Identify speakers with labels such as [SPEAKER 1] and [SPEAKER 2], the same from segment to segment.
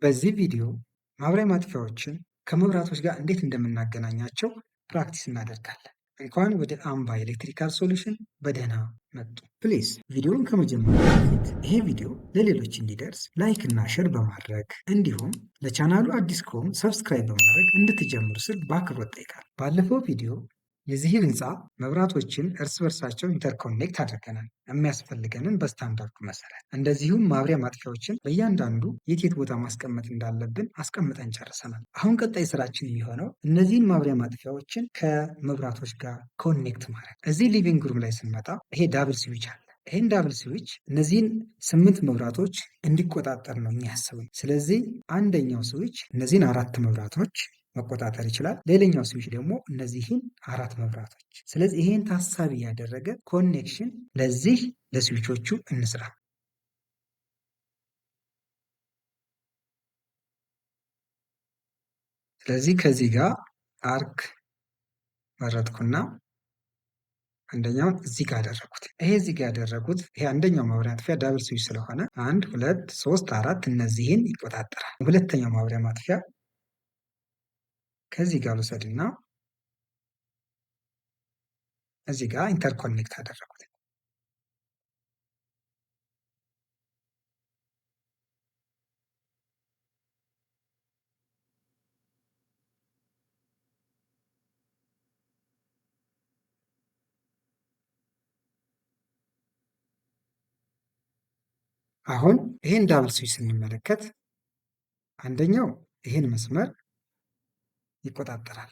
[SPEAKER 1] በዚህ ቪዲዮ ማብሪያ ማጥፊያዎችን ከመብራቶች ጋር እንዴት እንደምናገናኛቸው ፕራክቲስ እናደርጋለን። እንኳን ወደ አምባ ኤሌክትሪካል ሶሉሽን በደህና መጡ። ፕሊዝ ቪዲዮውን ከመጀመሪያ በፊት ይሄ ቪዲዮ ለሌሎች እንዲደርስ ላይክ እና ሼር በማድረግ እንዲሁም ለቻናሉ አዲስ ከሆኑ ሰብስክራይብ በማድረግ እንድትጀምሩ ስል በአክብሮት ጠይቃለሁ። ባለፈው ቪዲዮ የዚህን ህንፃ መብራቶችን እርስ በርሳቸው ኢንተርኮኔክት አድርገናል የሚያስፈልገንን በስታንዳርዱ መሰረት። እንደዚሁም ማብሪያ ማጥፊያዎችን በእያንዳንዱ የት ቦታ ማስቀመጥ እንዳለብን አስቀምጠን ጨርሰናል። አሁን ቀጣይ ስራችን የሚሆነው እነዚህን ማብሪያ ማጥፊያዎችን ከመብራቶች ጋር ኮኔክት ማድረግ። እዚህ ሊቪንግ ሩም ላይ ስንመጣ ይሄ ዳብል ስዊች አለ። ይህን ዳብል ስዊች እነዚህን 8 መብራቶች እንዲቆጣጠር ነው የሚያስበው። ስለዚህ አንደኛው ስዊች እነዚህን 4 መብራቶች መቆጣጠር ይችላል። ሌላኛው ስዊች ደግሞ እነዚህን 4 መብራቶች። ስለዚህ ይሄን ታሳቢ ያደረገ ኮኔክሽን ለዚህ ለስዊቾቹ እንስራ። ስለዚህ ከዚህ ጋር አርክ መረጥኩና አንደኛውን እዚህ ጋር አደረኩት። ይሄ እዚህ ጋር ያደረጉት ይሄ አንደኛው ማብሪያ ማጥፊያ ዳብል ስዊች ስለሆነ 1 2 3 4 እነዚህን ይቆጣጠራል። ሁለተኛው ማብሪያ ማጥፊያ ከዚህ ጋር ልውሰድና እዚህ ጋር ኢንተርኮኔክት አደረጉት። አሁን ይሄን ዳብል ስዊች ስንመለከት አንደኛው ይሄን መስመር ይቆጣጠራል።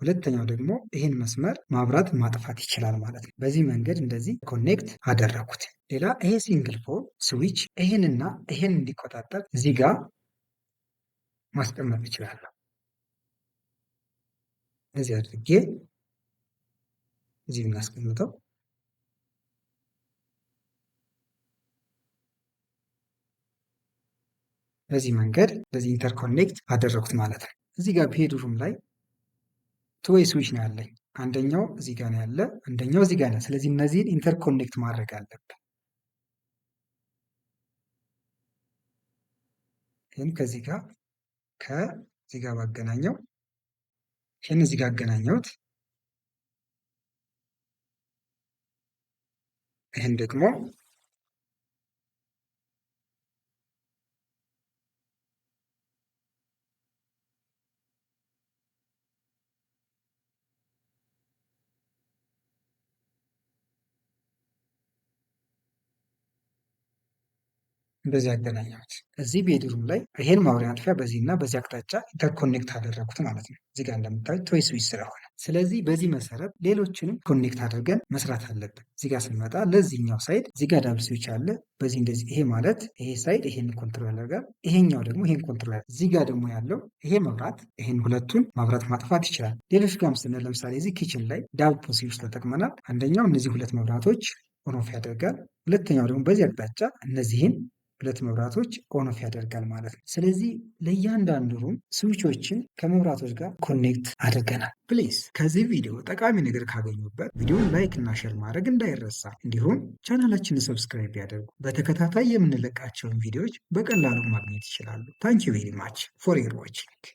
[SPEAKER 1] ሁለተኛው ደግሞ ይህን መስመር ማብራት ማጥፋት ይችላል ማለት ነው። በዚህ መንገድ እንደዚህ ኮኔክት አደረኩት። ሌላ ይሄ ሲንግል ፖል ስዊች ይህንና ይህን እንዲቆጣጠር እዚህ ጋር ማስቀመጥ ይችላለሁ። እዚህ አድርጌ እዚህ እናስቀምጠው። በዚህ መንገድ በዚህ ኢንተርኮኔክት አደረኩት ማለት ነው። እዚህ ጋር ቤድሩም ላይ ቱዌይ ስዊች ነው ያለኝ። አንደኛው እዚህ ጋር ነው ያለ፣ አንደኛው እዚህ ጋር ነው። ስለዚህ እነዚህን ኢንተርኮኔክት ማድረግ አለብን። ይህን ከዚህ ጋር ባገናኘው፣ ይህን እዚህ ጋር አገናኘሁት። ይህን ደግሞ እንደዚህ ያገናኘሁት። እዚህ ቤድሩም ላይ ይሄን ማብሪያ ማጥፊያ በዚህ እና በዚህ አቅጣጫ ኢንተርኮኔክት አደረኩት ማለት ነው። እዚህ ጋር እንደምታዩት ቶይ ስዊች ስለሆነ፣ ስለዚህ በዚህ መሰረት ሌሎችንም ኮኔክት አድርገን መስራት አለብን። እዚህ ጋር ስንመጣ ለዚህኛው ሳይድ እዚህ ጋር ዳብል ስዊች አለ። በዚህ እንደዚህ ይሄ ማለት ይሄ ሳይድ ይሄን ኮንትሮል ያደርጋል፣ ይሄኛው ደግሞ ይሄን ኮንትሮል ያደርጋል። እዚህ ጋር ደግሞ ያለው ይሄ መብራት ይሄን ሁለቱን ማብራት ማጥፋት ይችላል። ሌሎች ጋር ስንል ለምሳሌ እዚህ ኪችን ላይ ዳብል ስዊች ተጠቅመናል። አንደኛው እነዚህ 2 መብራቶች ኦን ኦፍ ያደርጋል። ሁለተኛው ደግሞ በዚህ አቅጣጫ እነዚህን 2 መብራቶች ኦን ኦፍ ያደርጋል ማለት ነው። ስለዚህ ለእያንዳንዱ ሩም ስዊቾችን ከመብራቶች ጋር ኮኔክት አድርገናል። ፕሊዝ ከዚህ ቪዲዮ ጠቃሚ ነገር ካገኙበት ቪዲዮን ላይክ እና ሼር ማድረግ እንዳይረሳ፣ እንዲሁም ቻናላችንን ሰብስክራይብ ያደርጉ። በተከታታይ የምንለቃቸውን ቪዲዮዎች በቀላሉ ማግኘት ይችላሉ። ታንክ ዩ ቬሪ ማች ፎር ዮር ዋቺንግ።